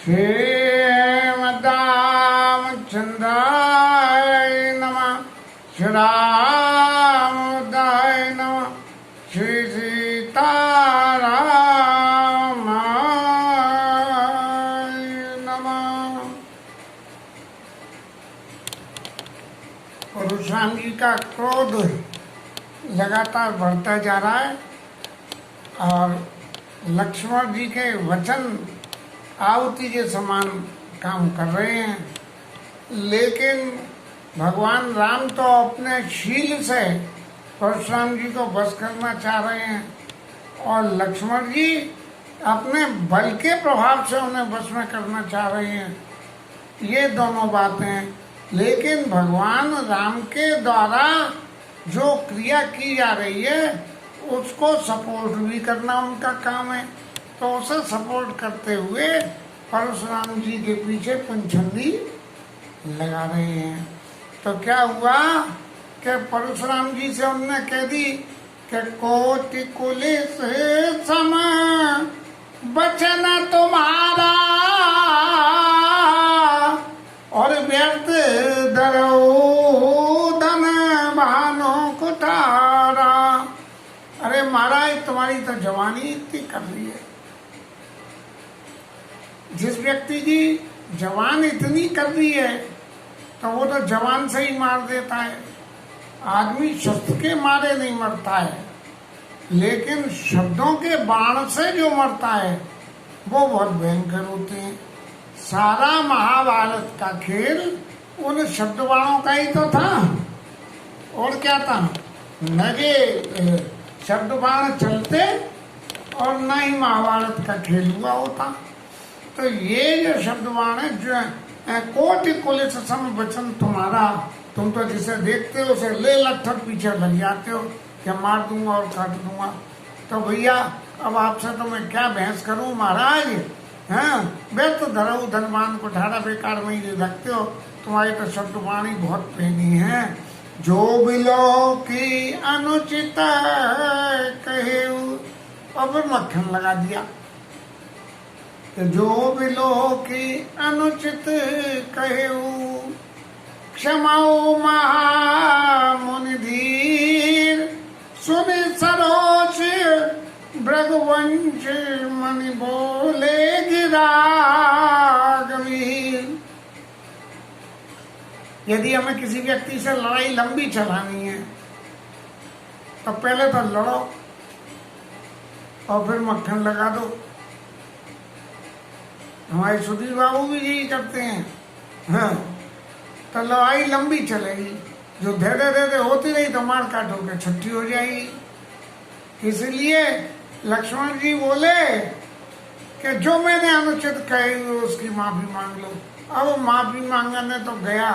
श्रीमद्रामचन्द्राय नमः। श्री रामदाय नमः। श्री सीतारामाय नमः। परशुराम जी का क्रोध लगातार बढ़ता जा रहा है और लक्ष्मण जी के वचन आहुति के समान काम कर रहे हैं, लेकिन भगवान राम तो अपने शील से परशुराम जी को बस करना चाह रहे हैं और लक्ष्मण जी अपने बल के प्रभाव से उन्हें बस में करना चाह रहे हैं। ये दोनों बातें, लेकिन भगवान राम के द्वारा जो क्रिया की जा रही है उसको सपोर्ट भी करना उनका काम है, तो उसे सपोर्ट करते हुए परशुराम जी के पीछे पंचंदी लगा रहे हैं। तो क्या हुआ कि परशुराम जी से उन्होंने कह दी कि कोटि कुलिस सम बचन तुम्हारा और व्यर्थ धरो धन बहानो कुठारा। अरे महाराज, तुम्हारी तो जवानी इतनी कर रही है। जिस व्यक्ति की जवान इतनी कर रही है तो वो तो जवान से ही मार देता है। आदमी शस्त्र के मारे नहीं मरता है, लेकिन शब्दों के बाण से जो मरता है वो बहुत भयंकर होते हैं। सारा महाभारत का खेल उन शब्द बाणों का ही तो था, और क्या था? न के शब्द बाण चलते और न ही महाभारत का खेल हुआ होता। तो ये जो शब्द बाण है, जो कोटि कुलिस सम वचन तुम्हारा, तुम तो जिसे देखते हो उसे ले लट्ठर पीछे लग जाते हो कि मार दूंगा और काट दूंगा। तो भैया अब आपसे तो मैं क्या बहस करूं महाराज, हैं? व्यर्थ धरऊ धनवान को ठाड़ा बेकार में ही रखते हो, तुम्हारी तो शब्द वाणी बहुत पहनी है। जो बिलो की अनुचित कहे, और फिर मक्खन लगा दिया कि जो बिलो की अनुचित कहे, क्षमाओ महामुनि धीर सुनि सरोज भृगवंश मणि बोले गिरागवीर। यदि हमें किसी व्यक्ति से लड़ाई लंबी चलानी है तो पहले तो लड़ो और फिर मक्खन लगा दो। हमारे सुधीर बाबू भी यही करते हैं। हाँ, तो लड़ाई लंबी चलेगी, जो धीरे धीरे होती रही तो मार काट होकर छुट्टी हो जाएगी। इसलिए लक्ष्मण जी बोले कि जो मैंने अनुचित कही उसकी माफी मांग लो। अब माफी मांगने तो गया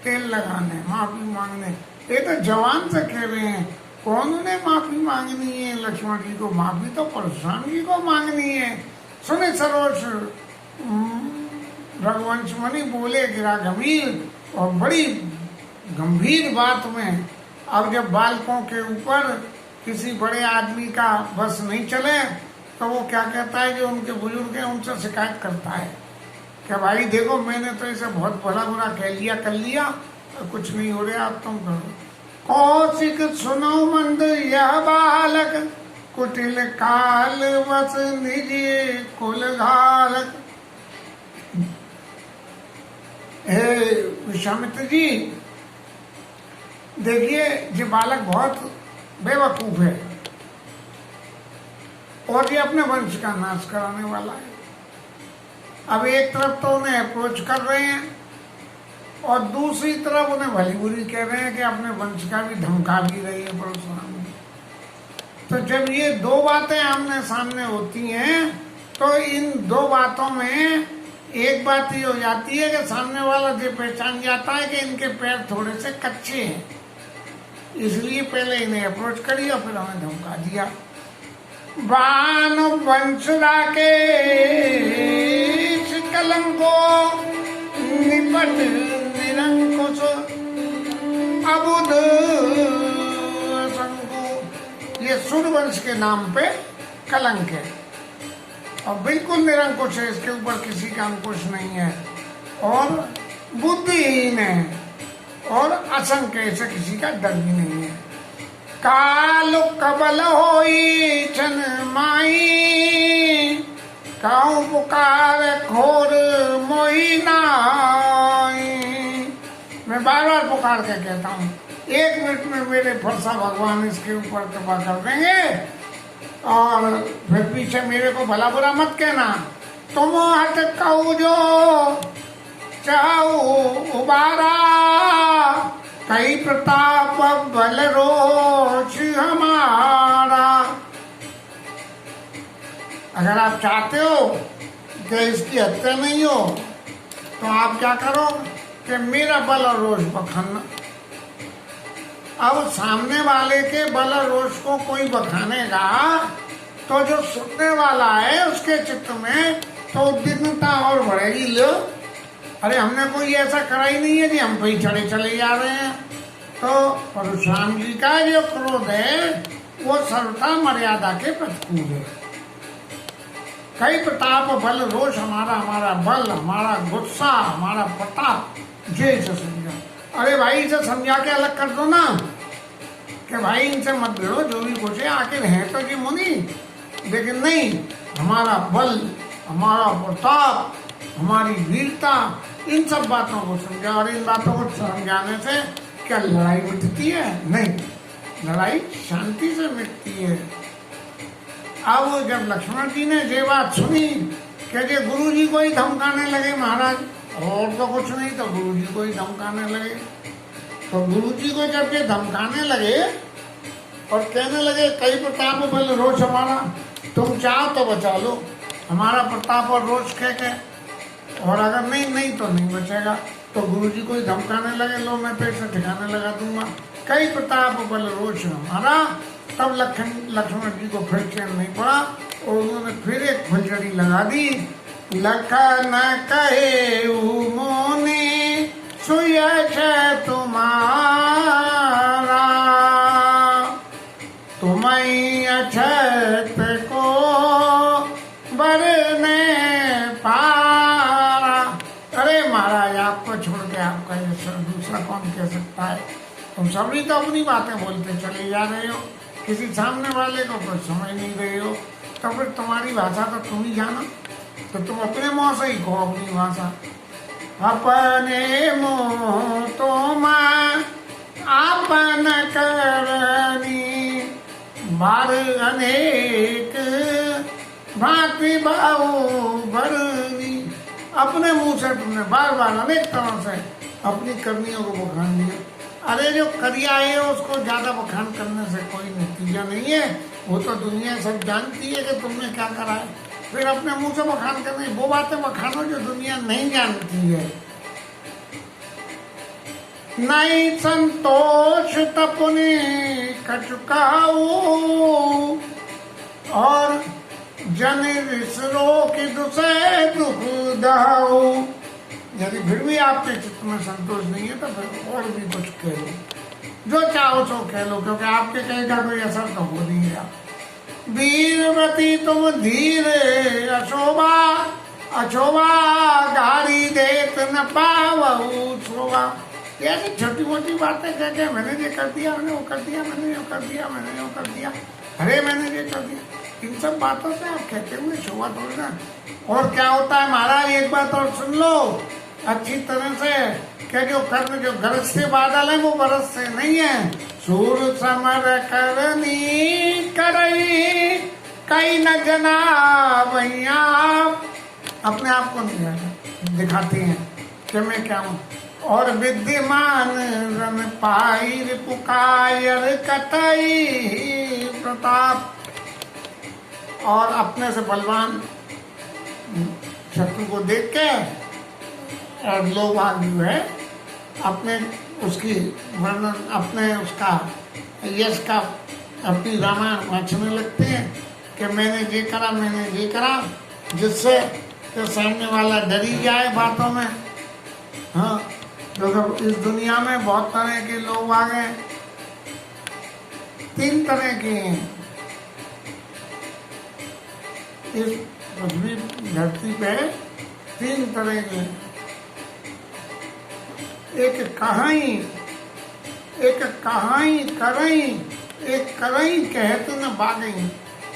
तेल लगाने, माफी मांगने। ये तो जवान से कह रहे हैं, कौन उन्हें माफी मांगनी है? लक्ष्मण जी को माफी तो परशुराम जी को मांगनी है। सुने सरोज रघुवंश मणि बोले गिरा गंभीर, और बड़ी गंभीर बात में। अब जब बालकों के ऊपर किसी बड़े आदमी का बस नहीं चले तो वो क्या कहता है, जो उनके बुजुर्ग हैं उनसे शिकायत करता है कि भाई देखो मैंने तो इसे बहुत भला बुरा कह लिया कर लिया, कुछ नहीं हो रहा, अब तुम करो। कौशिक सुनो मंद यह बालक, कुटिल काल वस निज कुल घालक। हे विश्वामित्र जी, देखिए ये बालक बहुत बेवकूफ है और ये अपने वंश का नाश कराने वाला है। अब एक तरफ तो उन्हें अप्रोच कर रहे हैं और दूसरी तरफ उन्हें भली बुरी कह रहे हैं कि अपने वंश का भी धमका भी रही है परशुराम। तो जब ये दो बातें आमने सामने होती हैं तो इन दो बातों में एक बात ये हो जाती है कि सामने वाला ये पहचान जाता है कि इनके पैर थोड़े से कच्चे हैं, इसलिए पहले इन्हें अप्रोच करी और फिर हमें धमका दिया। बाण वंशरा के कलंको निपट निरंकुश अबुध शंकु। ये सूर्यवंश के नाम पे कलंक है और बिल्कुल निरंकुश है, इसके ऊपर किसी का अंकुश नहीं है, और बुद्धिहीन है, और असंख्य, ऐसे किसी का डर भी नहीं है। काल कबल होई छन माई, काऊ पुकार खोर मोई नाई। मैं बार बार पुकार के कहता हूँ, 1 मिनट में मेरे फरसा भगवान इसके ऊपर कृपा कर देंगे, और फिर पीछे मेरे को भला बुरा मत कहना। तुम हट कहू जो चाहू उबारा, कई प्रताप बल रोष हमारा। अगर आप चाहते हो कि इसकी हत्या नहीं हो, तो आप क्या करो कि मेरा बल और रोष बखाना। अब सामने वाले के बल और रोष को कोई बखानेगा तो जो सुनने वाला है उसके चित्त में तो उद्विग्नता और बढ़ेगी। लो, अरे हमने कोई ऐसा करा ही नहीं है जी, हम पे चढ़े चले जा रहे हैं। तो परशुराम जी का जो क्रोध है वो सर्वथा मर्यादा के प्रतिकूल है। कई प्रताप बल रोष हमारा, हमारा बल, हमारा गुस्सा, हमारा प्रताप, जे से समझा। अरे भाई इसे समझा के अलग कर दो ना, कि भाई इनसे मत भिड़ो, जो भी कुछ है, आखिर है तो जी मुनि। लेकिन नहीं, हमारा बल, हमारा प्रताप, हमारी वीरता, इन सब बातों को समझा। और इन बातों को समझाने से क्या लड़ाई मिटती है? नहीं, लड़ाई शांति से मिटती है। अब जब लक्ष्मण जी ने ये बात सुनी कि गुरु जी को ही धमकाने लगे महाराज, और तो कुछ नहीं, तो गुरु जी को ही धमकाने लगे। तो गुरु जी को जब ये धमकाने लगे और कहने लगे कई प्रताप बल रोष हमारा, तुम चाहो तो बचा लो हमारा प्रताप और रोष कह के, और अगर नहीं तो नहीं बचेगा। तो गुरु जी को ही धमकाने लगे, लो मैं पेट से ठिकाने लगा दूंगा, कई प्रताप बल रोष हमारा। तब लक्ष्मण जी को फिर चैन नहीं पड़ा और उन्होंने फिर एक फुलझड़ी लगा दी। लखन कहे मोने सुयश तुम्हारा, तुम्हें अछत को बरने पारा। अरे महाराज, आपको छोड़ के आपका दूसरा कौन कह सकता है? तुम सभी तो अपनी बातें बोलते चले जा रहे हो, किसी सामने वाले को कुछ समझ नहीं रहे हो। तो फिर तुम्हारी भाषा तो तुम ही जानो, तो तुम अपने मुँह से ही कहो अपनी भाषा। अपने मुँह तो माँ आपन करनी, बार अनेक भांति भाऊ भरनी। अपने मुँह से तुमने बार बार अनेक तरह से अपनी करनियों को बखान दिया। अरे जो करिया है उसको ज्यादा बखान करने से कोई नतीजा नहीं है, वो तो दुनिया सब जानती है कि तुमने क्या करा है। फिर अपने मुंह से बखान करने, वो बातें बखानो जो दुनिया नहीं जानती है। नहीं संतोष तपने कचुकाऊ, और जन रिसरो की दुसे दुख दाऊ। यदि फिर भी आपके चित्त में संतोष नहीं है तो फिर और भी कुछ कह लो, जो चाहो सो कह लो, क्योंकि आपके कहे का कोई असर तो हो नहीं रहा। वीरवती तुम धीर अशोभा, अशोभा गाड़ी देत न पावऊ शोभा। ऐसी छोटी मोटी बातें कह के मैंने ये कर दिया, मैंने वो कर दिया, मैंने ये कर दिया, मैंने वो कर दिया, अरे मैंने ये कर दिया, इन सब बातों से आप कहते हुए शोभा थोड़ा। और क्या होता है महाराज, एक बात और सुन लो अच्छी तरह से, कि जो कर्म जो गरजते बादल है वो बरसते नहीं है। सूर समर करनी करई, कई न जना भैया। अपने आप को नहीं दिखाते हैं कि मैं क्या हूँ। और विद्यमान रन पाई पुकार कतई प्रताप। और अपने से बलवान शत्रु को देख के और लोग जो है अपने उसकी वर्णन, अपने उसका यश का अपनी रामायण वाँचने लगते हैं कि मैंने ये करा, मैंने ये करा, जिससे तो सामने वाला डरी जाए बातों में। हाँ, तो इस दुनिया में बहुत तरह के लोग आ गए, 3 तरह के हैं। इस पृथ्वी धरती पे 3 तरह के, एक कहाई, एक कहाई करई, एक करई कहत न बागई।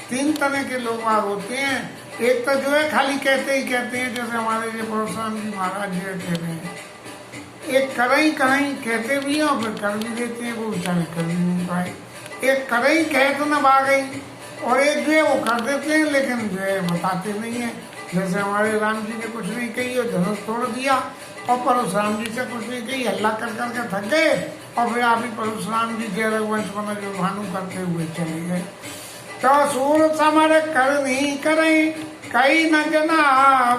3 तरह के लोग बाग होते हैं। एक तो जो है खाली कहते ही कहते हैं, जैसे हमारे जो परशुराम जी महाराज जी कहते हैं। एक करई कहाई कहते भी हैं और फिर कर भी देते हैं, वो बेचारे कर भी नहीं पाए। एक करई कहत न बागई, और एक जो है वो कर देते हैं लेकिन जो है बताते नहीं है। जैसे हमारे राम जी ने कुछ नहीं कही और धनुष तोड़ दिया, और परशुराम जी से कुछ नहीं कही, हल्ला कर करके थक गए, और फिर आप ही परशुराम जी जय रघुवंश बना जो भानु करते हुए चले गए। तो सूर समर करनी करें कई न जना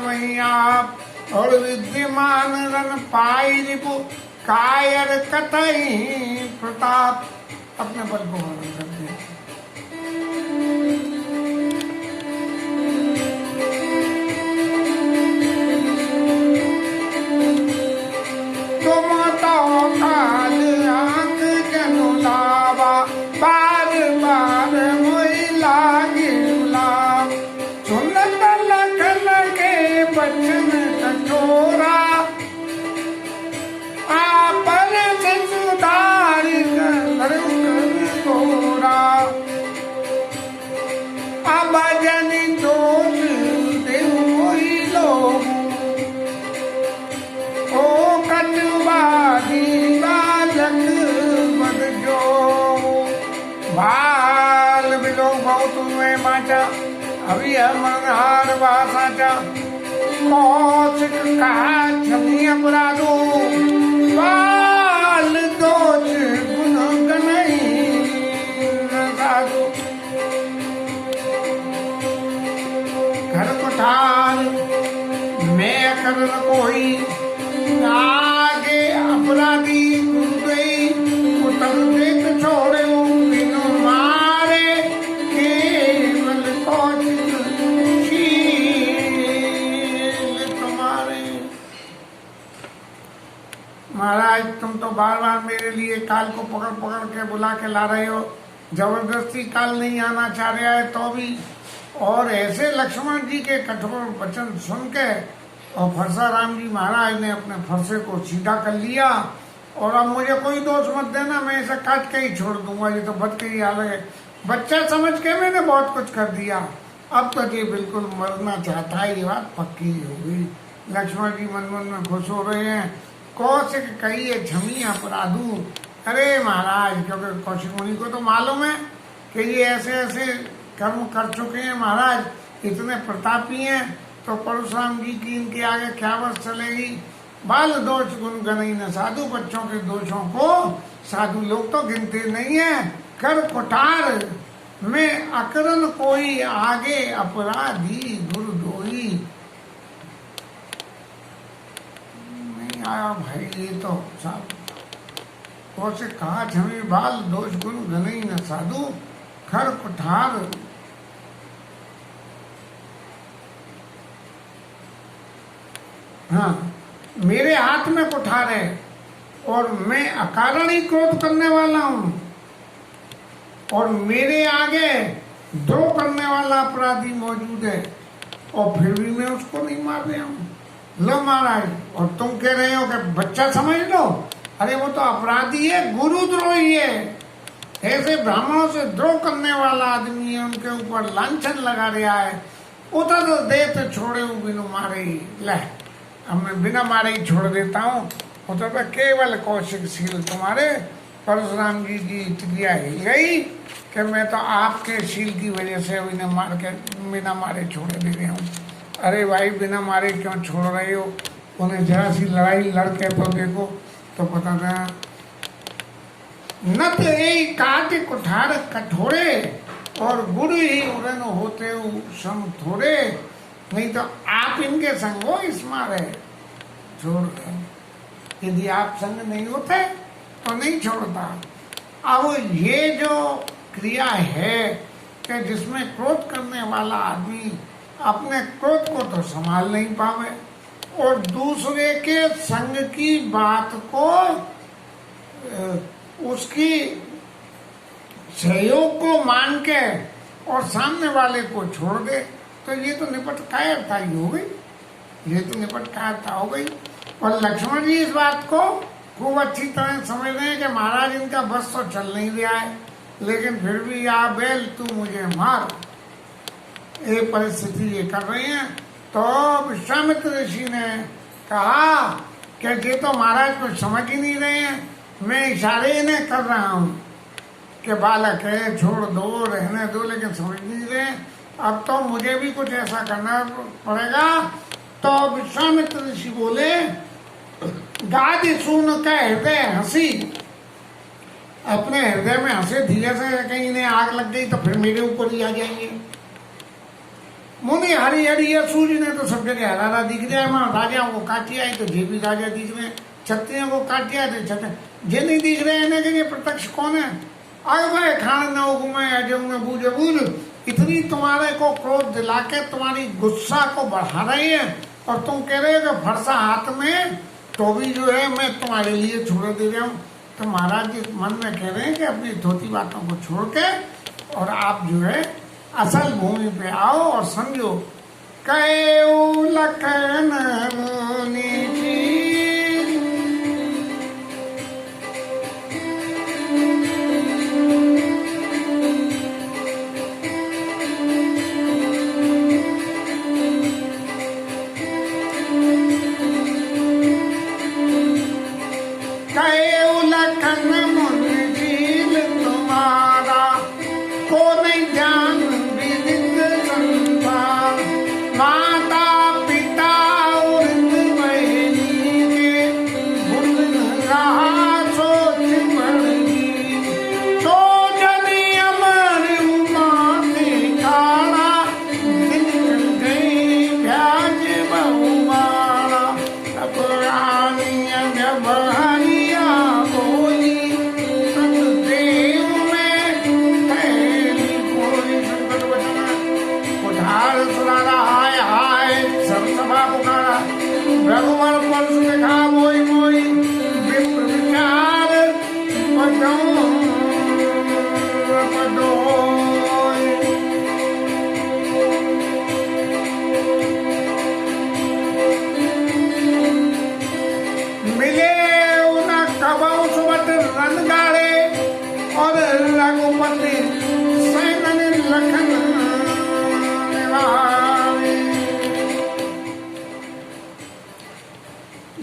वही आप, और विद्यमान रन पाई रिपु कायर कतई प्रताप। अपने बल को वर्णन करते हैं। अभी मनहार वासाचा कौशिक कहा छमी अपराधो बाल दोष गुण गनई साधु। घर कोठार मैं कर कोई आगे अपराधी गुरुदेई उतर देख छोड़े बिनु मारे केवल कौशिक महाराज। तुम तो बार बार मेरे लिए काल को पकड़ पकड़ के बुला के ला रहे हो, जबरदस्ती काल नहीं आना चाह रहा है तो भी, और ऐसे लक्ष्मण जी के कठोर वचन सुन के और फरसा राम जी महाराज ने अपने फरसे को सीधा कर लिया। और अब मुझे कोई दोष मत देना, मैं इसे काट के ही छोड़ दूंगा, ये तो बच के ही हाल है। बच्चा समझ के मैंने बहुत कुछ कर दिया, अब तो ये बिल्कुल मरना चाहता है, ये बात पक्की हो गई। लक्ष्मण जी मन मन में खुश हो रहे हैं। कौशिक कहिए झमी अपराधु। अरे महाराज, क्योंकि कौशिक मुनि को तो मालूम है कि ये ऐसे ऐसे कर्म कर चुके हैं महाराज, इतने प्रतापी हैं, तो परशुराम जी की इनके आगे क्या बस चलेगी। बाल दोष गुण गनई न साधु, बच्चों के दोषों को साधु लोग तो गिनते नहीं है। कर कोठार में अकरन कोई आगे अपराधी गुरु दोई। नहीं आया भाई, ये तो साधु से कहा छमी बाल दोष गुण गनई न साधु। खर कुठार हाँ, मेरे हाथ में कुठार है और मैं अकारण ही क्रोध करने वाला हूं, और मेरे आगे द्रोह करने वाला अपराधी मौजूद है, और फिर भी मैं उसको नहीं मार रहा हूं। लो महाराज, और तुम कह रहे हो कि बच्चा समझ लो। अरे वो तो अपराधी है, गुरुद्रोही है, ऐसे ब्राह्मणों से द्रोह करने वाला आदमी है, उनके ऊपर लांछन लगा रहा है। उतर तो दे तो छोड़े बिनु मारे ही, ले अब मैं बिना मारे ही छोड़ देता हूँ। उतर तो केवल कौशिक शील तुम्हारे। परशुराम जी की क्रिया हिल गई कि मैं तो आपके शील की वजह से बिना मारे छोड़े दे रहा हूँ। अरे भाई, बिना मारे क्यों छोड़ रहे हो? उन्हें जरा सी लड़ाई लड़के तो देखो तो पता था। नत ए काट कुठार कठोरे, और गुरु ही उड़न होते सम थोड़े। नहीं तो आप इनके संग हो इस मारे छोड़ दे। यदि आप संग नहीं होते तो नहीं छोड़ता। अब ये जो क्रिया है कि जिसमें क्रोध करने वाला आदमी अपने क्रोध को तो संभाल नहीं पावे, और दूसरे के संग की बात को उसकी सहयोग को मान के और सामने वाले को छोड़ दे, तो ये तो निपट कायरता ही हो गई, ये तो निपट कायरता हो गई। और लक्ष्मण जी इस बात को खूब अच्छी तरह समझ रहे हैं कि महाराज इनका बस तो चल नहीं रहा है, लेकिन फिर भी आ बैल तू मुझे मार, ये परिस्थिति ये कर रही है। तो विश्वामित्र ऋषि ने कहा कि ये तो महाराज कुछ समझ ही नहीं रहे हैं, मैं इशारे इन्हें कर रहा हूँ कि बालक है छोड़ दो रहने दो, लेकिन समझ नहीं रहे। अब तो मुझे भी कुछ ऐसा करना पड़ेगा। तो विश्वामित्र ऋषि बोले गादि सुन का हृदय हंसी, अपने हृदय में हंसे धीरे से, कहीं इन्हें आग लग गई तो फिर मेरे ऊपर ही आ जाएंगे। मुनि हरी हरी है, सूर्य ने तो सब जगह हरा हरा दिख जाए, वहां राजाओं को काटिया है तो जे भी राजा दिख रहे हैं, क्षत्रियों को काटिया तो क्षत्रिय जे नहीं दिख रहे हैं कि ये प्रत्यक्ष कौन है। अग भाई खान न घूमे अजय में बूझे बूझ, इतनी तुम्हारे को क्रोध दिला के तुम्हारी गुस्सा को बढ़ा रही है, और तुम कह रहे हो कि फरसा हाथ में तो भी जो है मैं तुम्हारे लिए छोड़ दे रहा हूँ। तो महाराज जी मन में कह रहे हैं कि अपनी धोती बातों को छोड़ के और आप जो है असल भूमि पे आओ और समझो। कयो लखन मुनि जी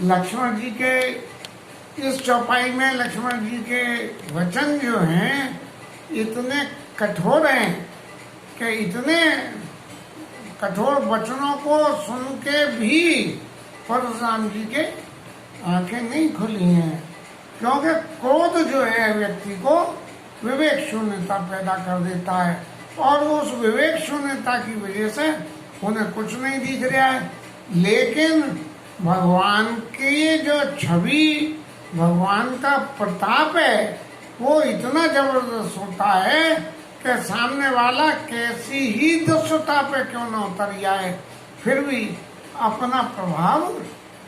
लक्ष्मण जी के इस चौपाई में लक्ष्मण जी के वचन जो हैं इतने कठोर हैं कि इतने कठोर वचनों को सुन के भी परशुराम जी के आंखें नहीं खुली हैं, क्योंकि क्रोध जो है व्यक्ति को विवेक शून्यता पैदा कर देता है, और उस विवेक शून्यता की वजह से उन्हें कुछ नहीं दिख रहा है। लेकिन भगवान की जो छवि, भगवान का प्रताप है, वो इतना जबरदस्त होता है कि सामने वाला कैसी ही दुष्टता पे क्यों न उतर जाए, फिर भी अपना प्रभाव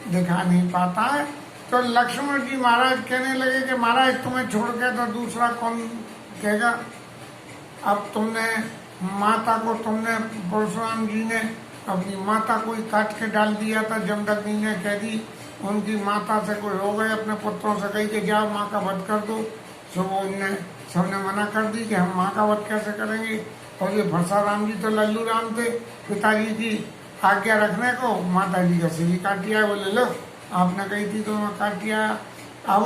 दिखा नहीं पाता है। तो लक्ष्मण जी महाराज कहने लगे कि महाराज तुम्हें छोड़ के तो दूसरा कौन कहेगा। अब तुमने माता को, तुमने परशुराम जी ने अपनी माता को ही काट के डाल दिया था, जमदग्नि ने कह दी उनकी माता से कोई हो गए, अपने पुत्रों से कही कि जाओ माँ का वध कर दो। तो वो उनने सबने मना कर दी कि हम माँ का वध कैसे करेंगे। और ये परशुराम जी तो लल्लू राम थे, पिताजी की आज्ञा रखने को माता जी का सिर ही काट दिया। बोले लो आपने कही थी तो मैं काट दिया। अब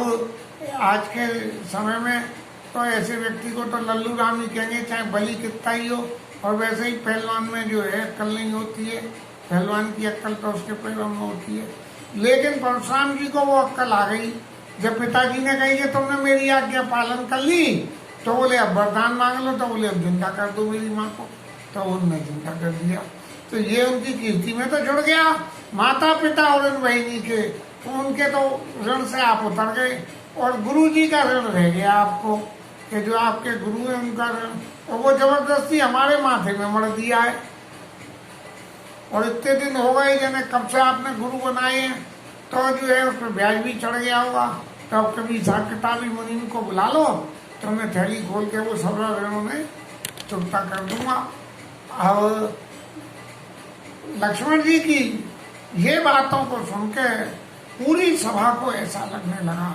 आज के समय में तो ऐसे व्यक्ति को तो लल्लू राम ही कहेंगे, चाहे बलि कितना ही हो। और वैसे ही पहलवान में जो है अक्ल नहीं होती है, पहलवान की अक्ल तो उसके पैरों में होती है। लेकिन परशुराम जी को वो अक्ल आ गई, जब पिताजी ने कही कि तुमने मेरी आज्ञा पालन कर ली, तो बोले अब वरदान मांग लो, तो बोले अब जिंदा कर दो मेरी माँ को, तो उनने जिंदा कर दिया। तो ये उनकी कीर्ति में तो जुड़ गया, माता पिता और उन बहनी के, तो उनके तो ऋण से आप उतर गए, और गुरु जी का ऋण रह गया आपको, कि जो आपके गुरु है उनका ऋण, और वो जबरदस्ती हमारे माथे में मर दिया है। और इतने दिन हो गए जने कब से आपने गुरु बनाए हैं, तो जो है उस पर ब्याज भी चढ़ गया होगा। तो अब कभी हिसाब किताबी मुनीम को बुला लो, तो मैं थैली खोल के वो सब ऋणों में चुकता कर दूंगा। अब लक्ष्मण जी की ये बातों को सुनकर पूरी सभा को ऐसा लगने लगा,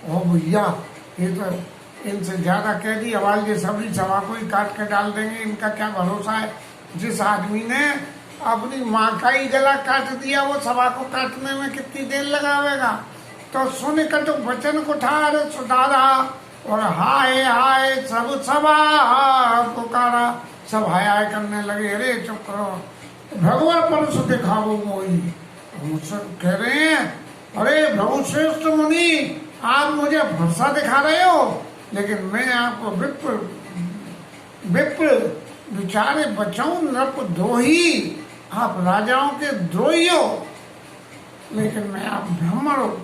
ओ भैया ये तो इनसे ज्यादा कह दी, आवाज ये सभी सभा को ही काट के डाल देंगे, इनका क्या भरोसा है। जिस आदमी ने अपनी माँ का ही गला काट दिया वो सभा को काटने में कितनी देर लगावेगा। तो सुन कटु वचन कुठार सुधारा और हाय हाय सब सभा पुकारा। सब हाय हाय करने लगे, अरे चुप करो, भगवान परस दिखाओ मोई। मुझसे कह रहे हैं, अरे प्रभु श्रेष्ठ मुनि आप मुझे भरोसा दिखा रहे हो, लेकिन मैं आपको विप्र विचारे बचाऊं नृप द्रोही, आप राजाओं के द्रोही हो, लेकिन मैं आप ब्राह्मण हो,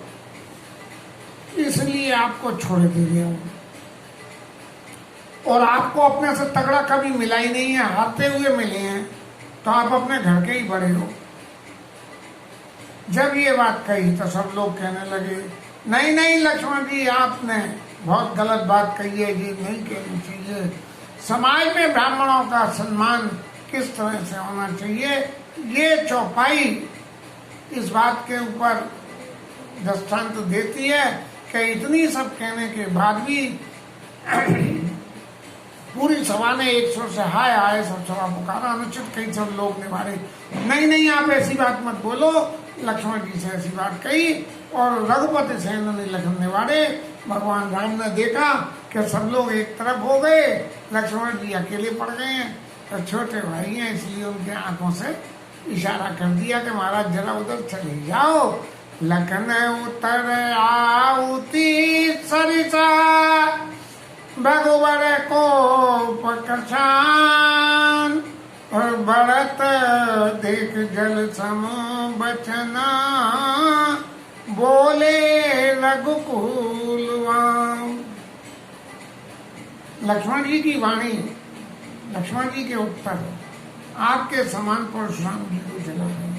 इसलिए आपको छोड़ दे रहा हूं। और आपको अपने से तगड़ा कभी मिला ही नहीं है, हारते हुए मिले हैं, तो आप अपने घर के ही बड़े हो। जब ये बात कही तो सब लोग कहने लगे, नहीं नहीं लक्ष्मण जी आपने बहुत गलत बात कही है, ये नहीं कहनी चाहिए। समाज में ब्राह्मणों का सम्मान किस तरह से होना चाहिए, ये चौपाई इस बात के ऊपर दृष्टांत देती है कि इतनी सब कहने के बाद भी पूरी सभा ने एक सुर से हाय हाय सब सभा पुकारा। अनुचित कई सब लोग ने मारे, नहीं नहीं आप ऐसी बात मत बोलो। लक्ष्मण जी से ऐसी बात कही और रघुपति सेन ने लखन ने मारे। भगवान राम ने देखा कि सब लोग एक तरफ हो गए, लक्ष्मण जी अकेले पड़ गए हैं, तो छोटे भाई हैं इसलिए उनके आंखों से इशारा कर दिया कि महाराज जरा उधर चले जाओ। लखन उतर आउती सरिसा भगवर को पकशान, और बढ़त देख जल सम बचना, बोले रघुकुलवाम। लक्ष्मण जी की वाणी, लक्ष्मण जी के उत्तर आपके समान परशुराम जी को जला रहे।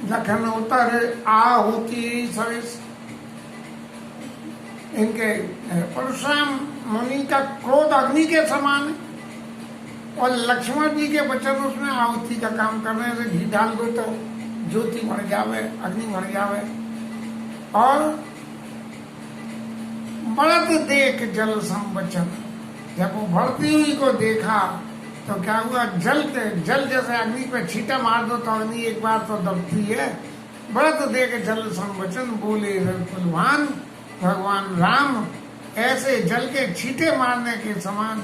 लखन उतर आहुति सरिस, इनके परशुराम मुनि का क्रोध अग्नि के समान है, और लक्ष्मण जी के वचन उसमें आहुति का काम करने से घी डाल दो तो ज्योति बढ़ जावे, अग्नि बढ़ जावे। और बढ़त देख जल संवचन, जब वो बढ़ती हुई को देखा तो क्या हुआ, जल जैसे अग्नि पे छींटा मार दो तो अग्नि एक बार तो दबती है। बढ़त देख जल संवचन, बोले रघुकुलवान, भगवान राम ऐसे जल के छींटे मारने के समान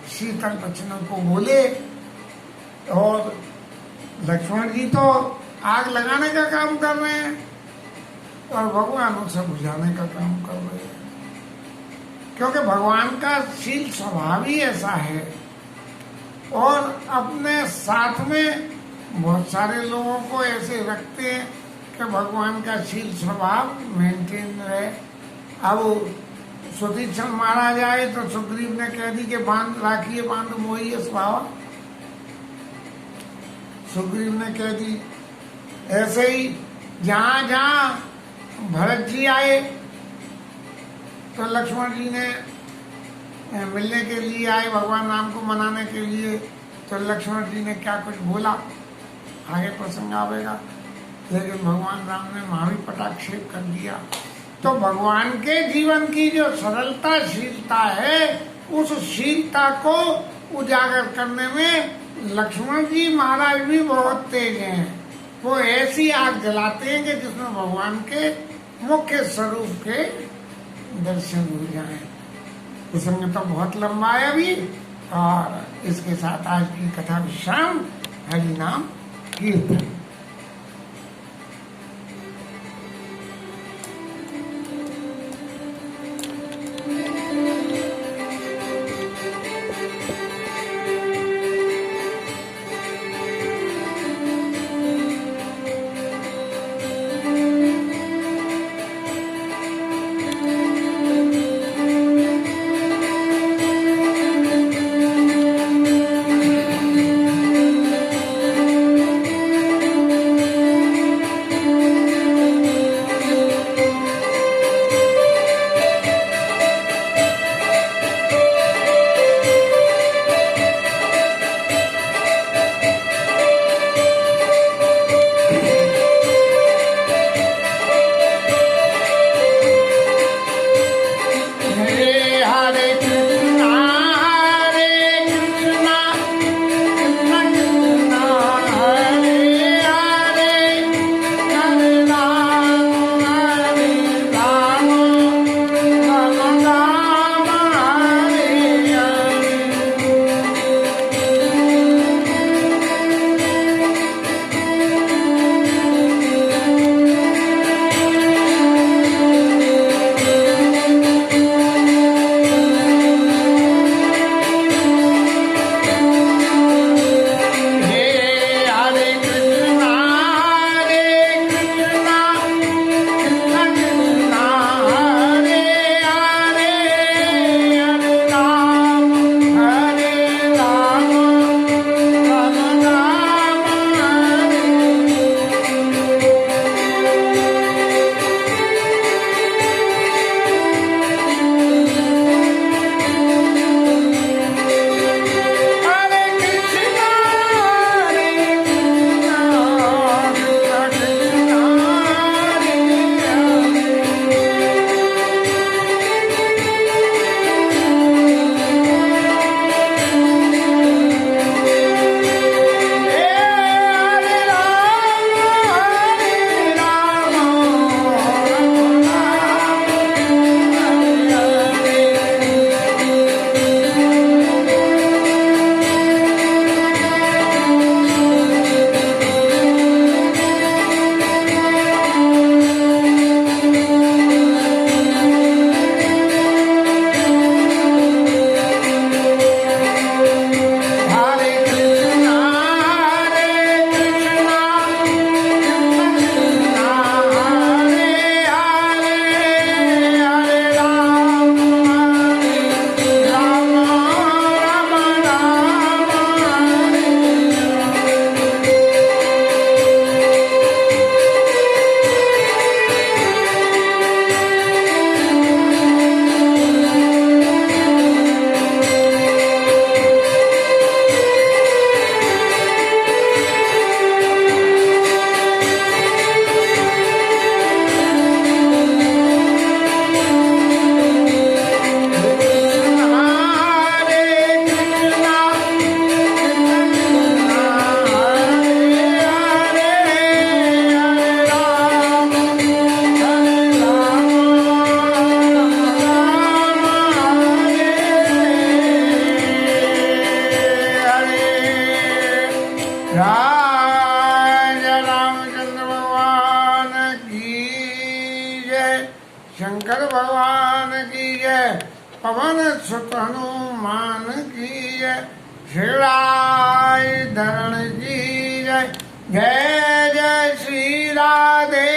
शीतल वचनों को बोले। और लक्ष्मण जी तो आग लगाने का काम कर रहे हैं और भगवान उसे बुझाने का काम कर रहे हैं, क्योंकि भगवान का शील स्वभाव ही ऐसा है। और अपने साथ में बहुत सारे लोगों को ऐसे रखते हैं कि भगवान का शील स्वभाव मेंटेन रहे। अब सुतीक्षण मारा जाए तो सुग्रीव ने कह दी कि बांध राखिए, बांध मोही स्वभाव, सुग्रीव ने कह दी। ऐसे ही जहां जहां भरत जी आए तो लक्ष्मण जी ने मिलने के लिए आए, भगवान राम को मनाने के लिए, तो लक्ष्मण जी ने क्या कुछ बोला आगे प्रसंग आवेगा, लेकिन भगवान राम ने महावी पटाक्षेप कर दिया। तो भगवान के जीवन की जो सरलता शीलता है, उस शीलता को उजागर करने में लक्ष्मण जी महाराज भी बहुत तेज हैं। वो ऐसी आग जलाते हैं कि जिसमें भगवान के मुख्य स्वरूप के दर्शन हो जाएं। प्रसंग तो बहुत लंबा है अभी, और इसके साथ आज की कथा विश्राम। हरि नाम कीर्तन। जय, पवन सुत हनुमान की जय, शिवराय धरण की जय। जय जय श्री राधे